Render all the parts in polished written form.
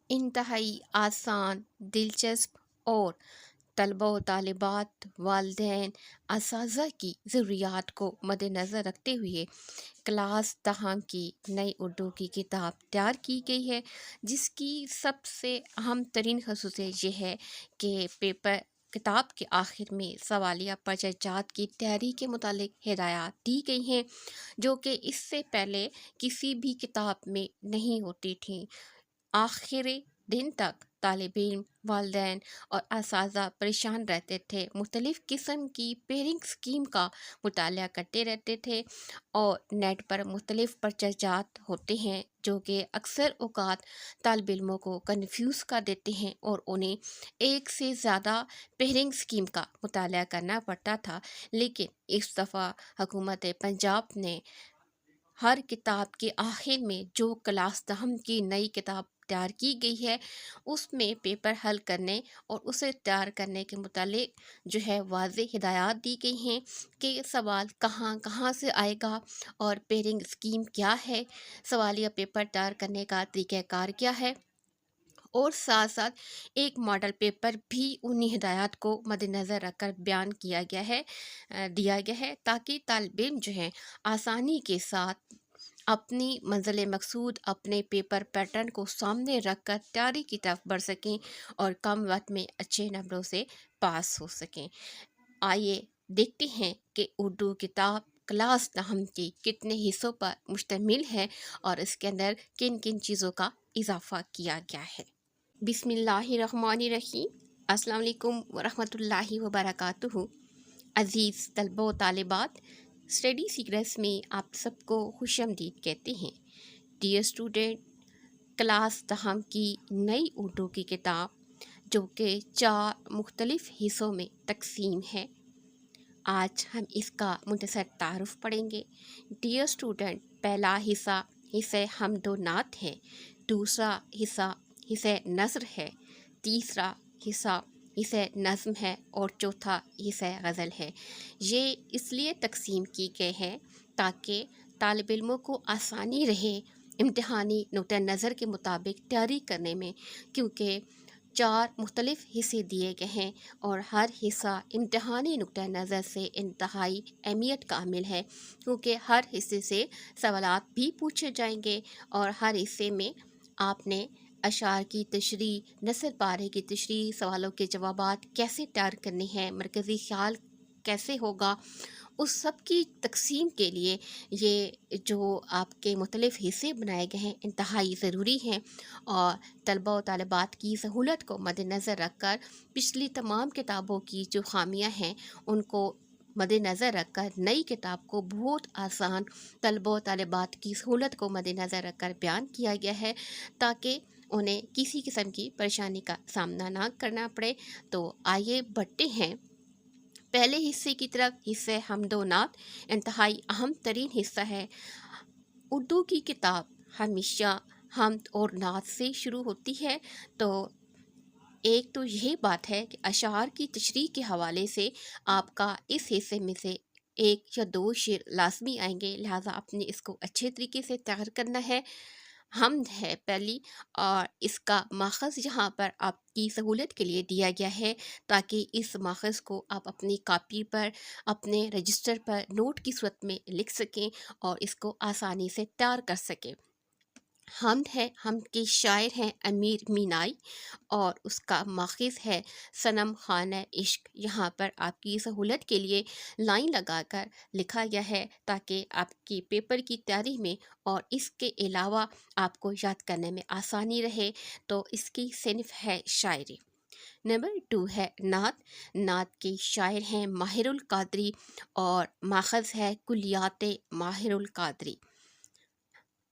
انتہائی آسان، دلچسپ اور طلبہ و طالبات، والدین، اساتذہ کی ضروریات کو مد نظر رکھتے ہوئے کلاس دہم کی نئی اردو کی کتاب تیار کی گئی ہے، جس کی سب سے اہم ترین خصوصیت یہ ہے کہ کتاب کے آخر میں سوالیہ پرچہ جات کی تیاری کے متعلق ہدایات دی گئی ہیں، جو کہ اس سے پہلے کسی بھی کتاب میں نہیں ہوتی تھیں۔ آخر دن تک طالب علم، والدین اور اساتذہ پریشان رہتے تھے، مختلف قسم کی پیرنگ اسکیم کا مطالعہ کرتے رہتے تھے، اور نیٹ پر مختلف پرچہ جات ہوتے ہیں جو کہ اکثر اوقات طالب علموں کو کنفیوز کر دیتے ہیں اور انہیں ایک سے زیادہ پیرنگ اسکیم کا مطالعہ کرنا پڑتا تھا۔ لیکن اس دفعہ حکومت پنجاب نے ہر کتاب کے آخر میں جو کلاس دہم کی نئی کتاب تیار کی گئی ہے، اس میں پیپر حل کرنے اور اسے تیار کرنے کے متعلق جو ہے واضح ہدایات دی گئی ہیں کہ سوال کہاں کہاں سے آئے گا اور پیرنگ اسکیم کیا ہے، سوالیہ پیپر تیار کرنے کا طریقہ کار کیا ہے، اور ساتھ ساتھ ایک ماڈل پیپر بھی انہی ہدایات کو مد نظر رکھ کر بیان دیا گیا ہے تاکہ طالب علم جو ہیں آسانی کے ساتھ اپنی منزل مقصود، اپنے پیپر پیٹرن کو سامنے رکھ کر تیاری کی طرف بڑھ سکیں اور کم وقت میں اچھے نمبروں سے پاس ہو سکیں۔ آئیے دیکھتے ہیں کہ اردو کتاب کلاس دہم کی کتنے حصوں پر مشتمل ہے اور اس کے اندر کن کن چیزوں کا اضافہ کیا گیا ہے۔ بسم اللہ الرحمن الرحیم۔ السلام علیکم ورحمۃ اللہ وبرکاتہ۔ عزیز طلبہ و طالبات، اسٹڈی سیکرٹس میں آپ سب کو خوش آمدید کہتے ہیں۔ ڈیئر اسٹوڈنٹ، کلاس دہم کی نئی اردو کی کتاب جو کہ 4 مختلف حصوں میں تقسیم ہے، آج ہم اس کا مختصر تعارف پڑھیں گے۔ ڈیئر اسٹوڈنٹ، پہلا حصہ حمد و نعت ہے، دوسرا حصہ نثر ہے، تیسرا حصہ نظم ہے اور چوتھا حصہ غزل ہے۔ یہ اس لیے تقسیم کی گئے ہیں تاکہ طالب علموں کو آسانی رہے امتحانی نقطۂ نظر کے مطابق تیاری کرنے میں، کیونکہ 4 مختلف حصے دیے گئے ہیں اور ہر حصہ امتحانی نقطۂ نظر سے انتہائی اہمیت کا حامل ہے، کیونکہ ہر حصے سے سوالات بھی پوچھے جائیں گے اور ہر حصے میں آپ نے اشعار کی تشریح، نثر پارے کی تشریح، سوالوں کے جوابات کیسے تیار کرنے ہیں، مرکزی خیال کیسے ہوگا، اس سب کی تقسیم کے لیے یہ جو آپ کے مختلف حصے بنائے گئے ہیں انتہائی ضروری ہیں، اور طلبہ و طالبات کی سہولت کو مد نظر رکھ کر پچھلی تمام کتابوں کی جو خامیاں ہیں ان کو مد نظر رکھ کر نئی کتاب کو بہت آسان طلبہ و طالبات کی سہولت کو مد نظر رکھ کر بیان کیا گیا ہے تاکہ انہیں کسی قسم کی پریشانی کا سامنا نہ کرنا پڑے۔ تو آئیے بڑھتے ہیں پہلے حصے کی طرف۔ حصہ حمد و نعت انتہائی اہم ترین حصہ ہے۔ اردو کی کتاب ہمیشہ حمد اور نعت سے شروع ہوتی ہے، تو ایک تو یہی بات ہے کہ اشعار کی تشریح کے حوالے سے آپ کا اس حصے میں سے 1 یا 2 شعر لازمی آئیں گے، لہٰذا آپ نے اس کو اچھے طریقے سے تیار کرنا ہے۔ حمد ہے پہلی، اور اس کا ماخذ یہاں پر آپ کی سہولت کے لیے دیا گیا ہے تاکہ اس ماخذ کو آپ اپنی کاپی پر، اپنے رجسٹر پر نوٹ کی صورت میں لکھ سکیں اور اس کو آسانی سے تیار کر سکیں۔ حمد ہے، حمد کے شاعر ہیں امیر مینائی اور اس کا ماخذ ہے صنم خانہ عشق۔ یہاں پر آپ کی سہولت کے لیے لائن لگا کر لکھا گیا ہے تاکہ آپ کی پیپر کی تیاری میں اور اس کے علاوہ آپ کو یاد کرنے میں آسانی رہے۔ تو اس کی صنف ہے شاعری۔ نمبر 2 ہے نعت۔ نعت کے شاعر ہیں ماہر القادری اور ماخذ ہے کلیات ماہر القادری۔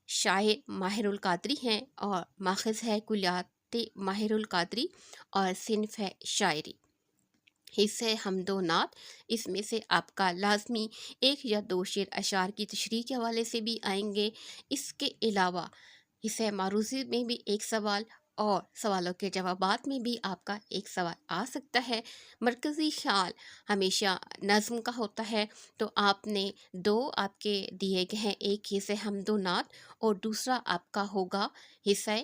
شاعر ماہر القادری ہیں اور ماخذ ہے کلیات ماہر القادری اور صنف ہے شاعری۔ حصہ حمد و نعت، اس میں سے آپ کا لازمی 1 یا 2 شعر اشعار کی تشریح کے حوالے سے بھی آئیں گے۔ اس کے علاوہ حصہ معروضی میں بھی 1 سوال اور سوالوں کے جوابات میں بھی آپ کا 1 سوال آ سکتا ہے۔ مرکزی خیال ہمیشہ نظم کا ہوتا ہے، تو آپ نے 2 آپ کے دیے گئے ہیں، ایک حصہ حمد و نعت اور دوسرا آپ کا ہوگا حصہ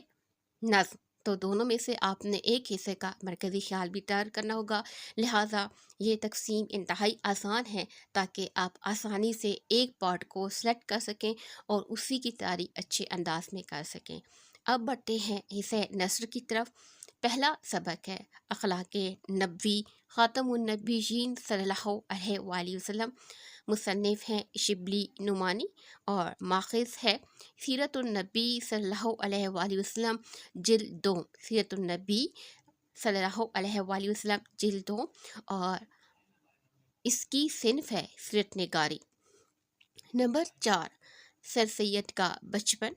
نظم۔ تو دونوں میں سے آپ نے ایک حصے کا مرکزی خیال بھی تیار کرنا ہوگا، لہٰذا یہ تقسیم انتہائی آسان ہے تاکہ آپ آسانی سے ایک پارٹ کو سلیکٹ کر سکیں اور اسی کی تیاری اچھے انداز میں کر سکیں۔ اب بڑھتے ہیں حصہ نثر کی طرف۔ پہلا سبق ہے اخلاق نبوی، خاتم النبیین صلی اللہ علیہ وآلہ وسلم۔ مصنف ہیں شبلی نعمانی اور ماخذ ہے سیرت النبی صلی اللہ علیہ وآلہ وسلم جلد 2، سیرت النبی صلی اللہ علیہ وآلہ وسلم جلد 2، اور اس کی صنف ہے سیرت نگاری۔ نمبر 4، سر سید کا بچپن۔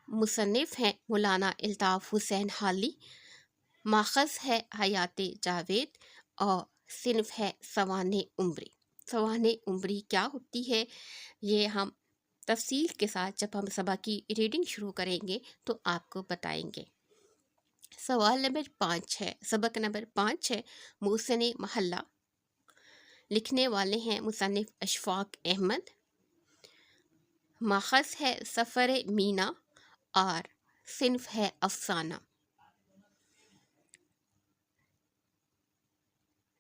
مصنف ہیں مولانا الطاف حسین حالی، ماخذ ہے حیات جاوید اور صنف ہے سوانح عمری۔ سوانح عمری کیا ہوتی ہے یہ ہم تفصیل کے ساتھ جب ہم سبق کی ریڈنگ شروع کریں گے تو آپ کو بتائیں گے۔ سوال نمبر 5 ہے، سبق نمبر 5 ہے محسن محلہ۔ لکھنے والے ہیں مصنف اشفاق احمد، ماخذ ہے سفر مینا اور صنف ہے افسانہ۔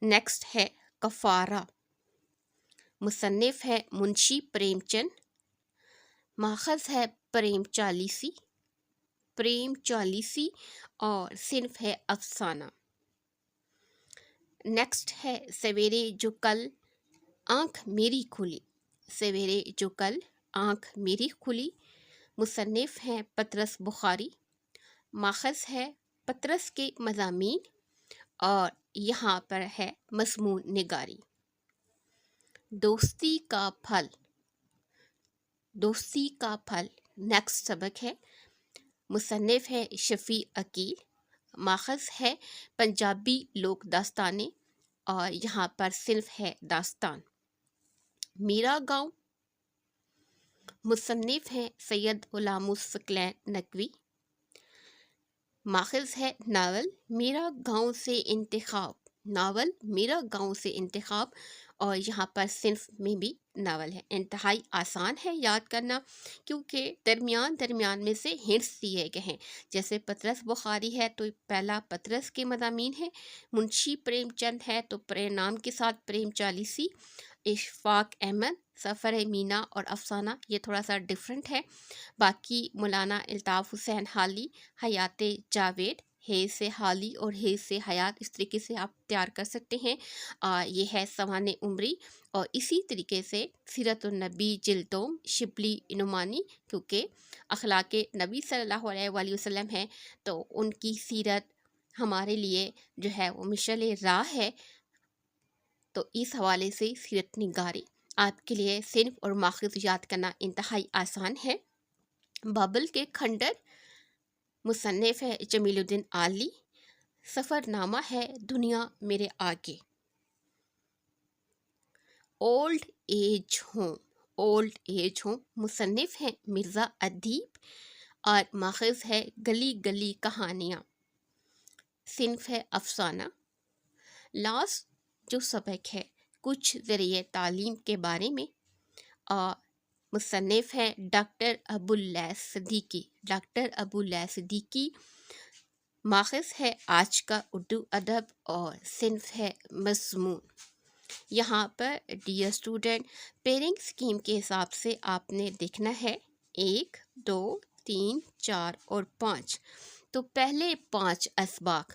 نیکسٹ ہے کفارہ۔ مصنف ہے منشی پریم چند، ماخذ ہے پریم چالیسی اور صنف ہے افسانہ۔ نیکسٹ ہے سویرے جو کل آنکھ میری کھلی۔ سویرے جو کل آنکھ میری کھلی، مصنف ہیں پطرس بخاری، ماخذ ہے پطرس کے مضامین اور یہاں پر ہے مضمون نگاری۔ دوستی کا پھل۔ دوستی کا پھل نیکسٹ سبق ہے، مصنف ہے شفیع عقیل، ماخذ ہے پنجابی لوک داستانیں اور یہاں پر صنف ہے داستان۔ میرا گاؤں، مصنف ہیں سید غلام الثقلین نقوی، ماخذ ہے ناول میرا گاؤں سے انتخاب۔ ناول میرا گاؤں سے انتخاب اور یہاں پر صنف میں بھی ناول ہے۔ انتہائی آسان ہے یاد کرنا کیونکہ درمیان میں سے ہنٹس دیے گئے ہیں۔ جیسے پطرس بخاری ہے تو پہلا پطرس کے مضامین ہے، منشی پریم چند ہے تو پرے نام کے ساتھ پریم چالیسی، اشفاق احمد سفر مینا اور افسانہ یہ تھوڑا سا ڈفرینٹ ہے۔ باقی مولانا الطاف حسین حالی حیات جاوید، ہے سے حالی اور ہے سے حیات، اس طریقے سے آپ تیار کر سکتے ہیں۔ یہ ہے سوانح عمری اور اسی طریقے سے سیرت النبی جلد 2 شبلی نعمانی، کیونکہ اخلاق نبی صلی اللہ علیہ وآلہ وسلم ہے تو ان کی سیرت ہمارے لیے جو ہے وہ مشعل راہ ہے، تو اس حوالے سے سیرت نگاری آپ کے لیے صنف اور ماخذ یاد کرنا انتہائی آسان ہے۔ بابل کے کھنڈر، مصنف ہے جمیل الدین عالی، سفر نامہ ہے دنیا میرے آگے۔ اولڈ ایج ہوم، مصنف ہیں مرزا ادیب اور ماخذ ہے گلی گلی کہانیاں، صنف ہے افسانہ۔ لاسٹ جو سبق ہے کچھ ذریعہ تعلیم کے بارے میں، مصنف ہے ڈاکٹر ابواللیث صدیقی، ماخذ ہے آج کا اردو ادب اور صنف ہے مضمون۔ یہاں پر ڈیئر اسٹوڈنٹ پیرنگ اسکیم کے حساب سے آپ نے دیکھنا ہے 1 2 3 4 اور 5، تو پہلے 5 اسباق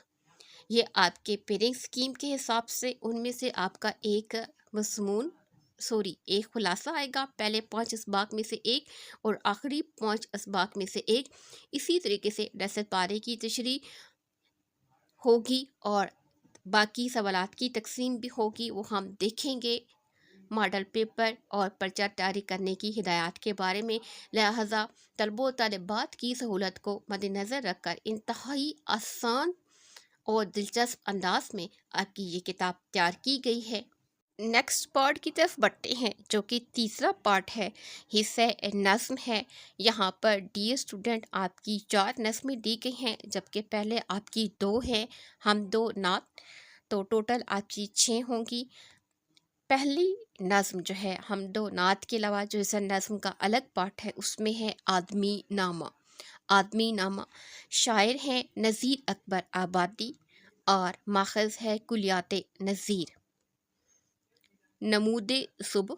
یہ آپ کے پیرنگ اسکیم کے حساب سے ان میں سے آپ کا ایک ایک خلاصہ آئے گا، پہلے 5 اسباق میں سے ایک اور آخری 5 اسباق میں سے ایک۔ اسی طریقے سے درس پارے کی تشریح ہوگی اور باقی سوالات کی تقسیم بھی ہوگی، وہ ہم دیکھیں گے ماڈل پیپر اور پرچہ تیاری کرنے کی ہدایات کے بارے میں۔ لہٰذا طلبہ و طالبات کی سہولت کو مد نظر رکھ کر انتہائی آسان اور دلچسپ انداز میں آپ کی یہ کتاب تیار کی گئی ہے۔ نیکسٹ پارٹ کی طرف بڑھتے ہیں جو کہ تیسرا پارٹ ہے، حصہ نظم ہے۔ یہاں پر ڈیئر اسٹوڈنٹ آپ کی 4 نظمیں دی گئی ہیں جبکہ پہلے آپ کی 2 ہے، ہم 2 نعت، تو ٹوٹل آپ کی 6 ہوں گی۔ پہلی نظم جو ہے ہم 2 نعت کے علاوہ جو اس نظم کا الگ پارٹ ہے اس میں ہے آدمی نامہ۔ آدمی نامہ، شاعر ہیں نذیر اکبر آبادی اور ماخذ ہے کلیات نذیر۔ نمود صبح،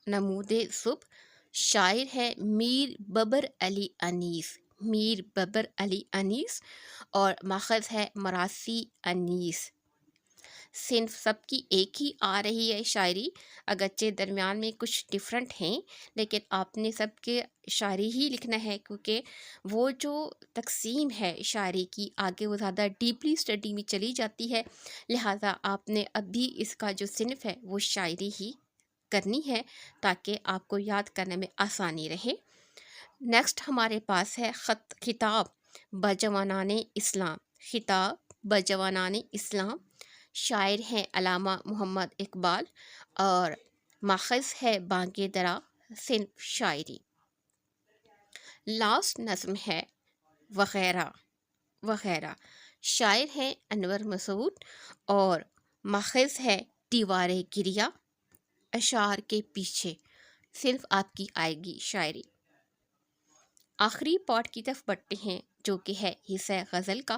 نمود صبح، شاعر ہے میر ببر علی انیس، میر ببر علی انیس اور ماخذ ہے مراسی انیس۔ صنف سب کی ایک ہی آ رہی ہے شاعری، اگرچہ درمیان میں کچھ ڈفرینٹ ہیں، لیکن آپ نے سب کے شاعری ہی لکھنا ہے، کیونکہ وہ جو تقسیم ہے شاعری کی آگے وہ زیادہ ڈیپلی اسٹڈی میں چلی جاتی ہے، لہٰذا آپ نے ابھی اس کا جو صنف ہے وہ شاعری ہی کرنی ہے تاکہ آپ کو یاد کرنے میں آسانی رہے۔ نیکسٹ ہمارے پاس ہے خطاب بجوانان اسلام، خطاب بجوانان اسلام، شاعر ہیں علامہ محمد اقبال اور ماخذ ہے بانگ درا، صنف شاعری۔ لاسٹ نظم ہے وغیرہ وغیرہ، شاعر ہیں انور مسعود اور ماخذ ہے دیوار گریا، اشعار کے پیچھے، صرف آپ کی آئے گی شاعری۔ آخری پارٹ کی طرف بڑھتے ہیں جو کہ ہے حصہ غزل کا،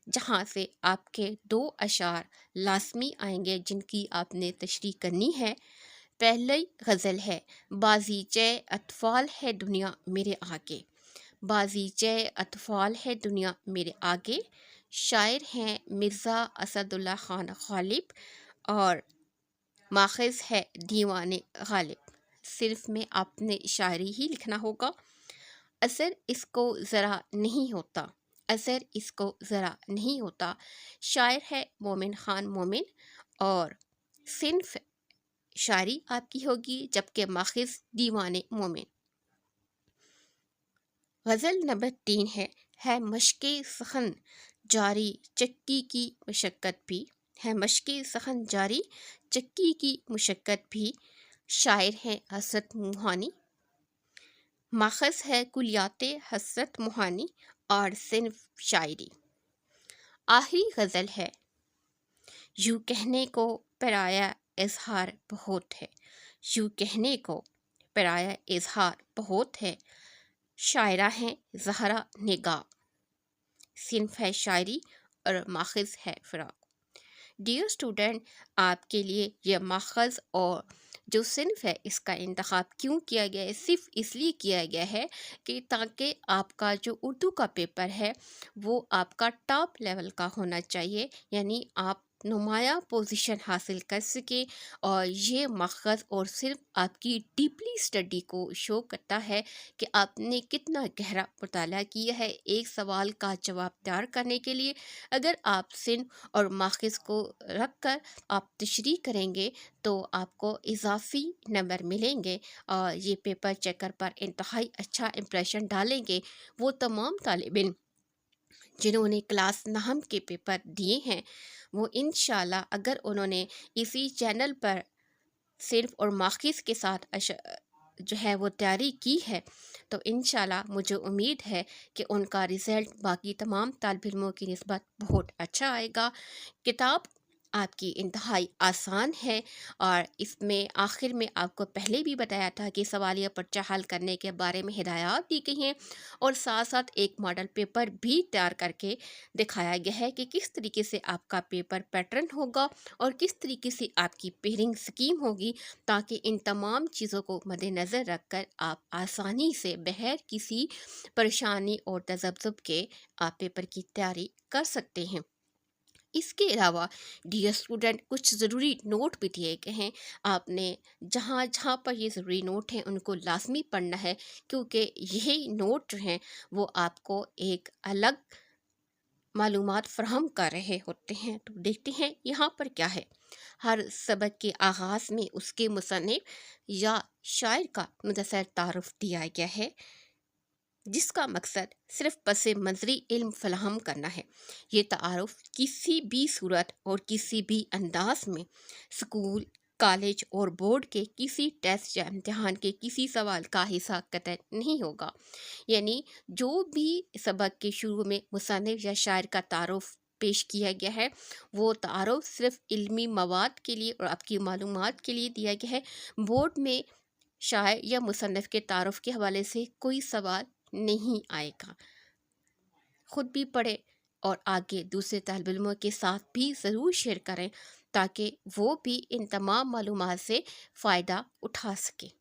جہاں سے آپ کے 2 اشعار لازمی آئیں گے جن کی آپ نے تشریح کرنی ہے۔ پہلی غزل ہے بازیچے اطفال ہے دنیا میرے آگے، بازیچے اطفال ہے دنیا میرے آگے، شاعر ہیں مرزا اسد اللہ خان غالب اور ماخذ ہے دیوان غالب۔ صرف میں آپ نے شاعری ہی لکھنا ہوگا، اثر اس کو ذرا نہیں ہوتا، اثر اس کو ذرا نہیں ہوتا، شاعر ہے مومن خان مومن اور صنف شاعری آپ کی ہوگی، جبکہ ماخذ دیوان مومن۔ غزل نمبر 3 ہے مشق سخن جاری چکی کی مشقت بھی، ہے مشق سخن جاری چکی کی مشقت بھی، شاعر ہیں حسرت موہانی، ماخذ ہے کلیات حسرت موہانی اور صنف شاعری۔ آخری غزل ہے یوں کہنے کو پرایا اظہار بہت ہے، یوں کہنے کو پرایا اظہار بہت ہے، شاعرہ ہیں زہرا نگار، صنف ہے شاعری اور ماخذ ہے فراق۔ ڈیئر اسٹوڈنٹ، آپ کے لیے یہ ماخذ اور جو صنف ہے اس کا انتخاب کیوں کیا گیا ہے؟ صرف اس لیے کیا گیا ہے کہ تاکہ آپ کا جو اردو کا پیپر ہے وہ آپ کا ٹاپ لیول کا ہونا چاہیے، یعنی آپ نمایاں پوزیشن حاصل کر سکیں، اور یہ ماخذ اور صرف آپ کی ڈیپلی اسٹڈی کو شو کرتا ہے کہ آپ نے کتنا گہرا مطالعہ کیا ہے ایک سوال کا جواب تیار کرنے کے لیے۔ اگر آپ صنف اور ماخذ کو رکھ کر آپ تشریح کریں گے تو آپ کو اضافی نمبر ملیں گے، اور یہ پیپر چیکر پر انتہائی اچھا امپریشن ڈالیں گے وہ تمام طالب علم جنہوں نے کلاس 9 کے پیپر دیے ہیں۔ وہ انشاءاللہ اگر انہوں نے اسی چینل پر صرف اور ماخذ کے ساتھ جو ہے وہ تیاری کی ہے تو انشاءاللہ مجھے امید ہے کہ ان کا رزلٹ باقی تمام طالب علموں کی نسبت بہت اچھا آئے گا۔ کتاب آپ کی انتہائی آسان ہے، اور اس میں آخر میں آپ کو پہلے بھی بتایا تھا کہ سوالیہ پرچہ حل کرنے کے بارے میں ہدایات دی گئی ہیں، اور ساتھ ساتھ ایک ماڈل پیپر بھی تیار کر کے دکھایا گیا ہے کہ کس طریقے سے آپ کا پیپر پیٹرن ہوگا اور کس طریقے سے آپ کی پیئرنگ سکیم ہوگی، تاکہ ان تمام چیزوں کو مد نظر رکھ کر آپ آسانی سے بغیر کسی پریشانی اور تذبذب کے آپ پیپر کی تیاری کر سکتے ہیں۔ اس کے علاوہ ڈیئر اسٹوڈنٹ کچھ ضروری نوٹ بھی دیے گئے ہیں، آپ نے جہاں جہاں پر یہ ضروری نوٹ ہیں ان کو لازمی پڑھنا ہے، کیونکہ یہی نوٹ جو ہیں وہ آپ کو ایک الگ معلومات فراہم کر رہے ہوتے ہیں۔ تو دیکھتے ہیں یہاں پر کیا ہے۔ ہر سبق کے آغاز میں اس کے مصنف یا شاعر کا مختصر تعارف دیا گیا ہے، جس کا مقصد صرف پس منظری علم فراہم کرنا ہے۔ یہ تعارف کسی بھی صورت اور کسی بھی انداز میں اسکول، کالج اور بورڈ کے کسی ٹیسٹ یا امتحان کے کسی سوال کا حصہ قطع نہیں ہوگا، یعنی جو بھی سبق کے شروع میں مصنف یا شاعر کا تعارف پیش کیا گیا ہے وہ تعارف صرف علمی مواد کے لیے اور آپ کی معلومات کے لیے دیا گیا ہے۔ بورڈ میں شاعر یا مصنف کے تعارف کے حوالے سے کوئی سوال نہیں آئے گا۔ خود بھی پڑھیں اور آگے دوسرے طالب علموں کے ساتھ بھی ضرور شیئر کریں تاکہ وہ بھی ان تمام معلومات سے فائدہ اٹھا سکیں۔